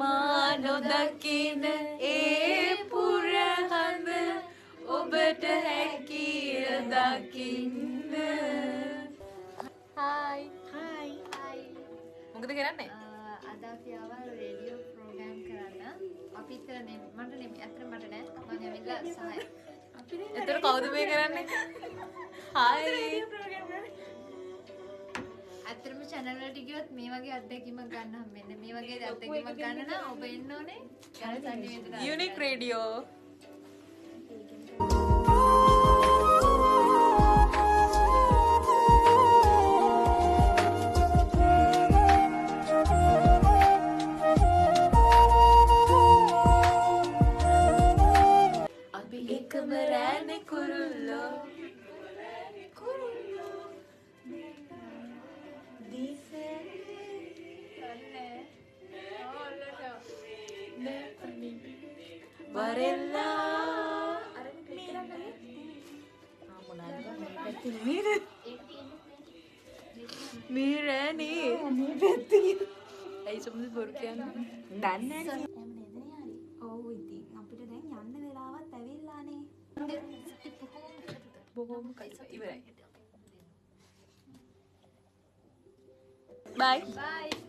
මා නොදකින ඒ පුරහඳ ඔබට හැකිය දකින්න. Hi. Hi. මොකද කරන්නේ? අද අපි ආවා රේඩියෝ ප්‍රෝග්‍රෑම් කරන්න. අපි ඉතර නෙමෙයි. මට නෙමෙයි. අතර මට නෑ. මම ඇවිල්ලා සහාය. එතකොට කවුද මේ කරන්නේ? හායි. අතරම channel වලට ගියොත් මේ වගේ අත්දැකීමක් ගන්න හම්බෙන්නේ. මේ වගේ අත්දැකීමක් ගන්න නම් ඔබ එන්න ඕනේ. යන සංනිවේදනය. Unique Radio. අපි එකම රෑනේ කුරුල්ලෝ. Varela Mirani ඇයි සමුද බොරු කියන්නේ? දන්නේ නැහැ. ඔව් ඉතින් අපිට දැන් යන්න වෙලාවත් ඇවිල්ලානේ. බොහොම ඉවරයි. Bye. Bye.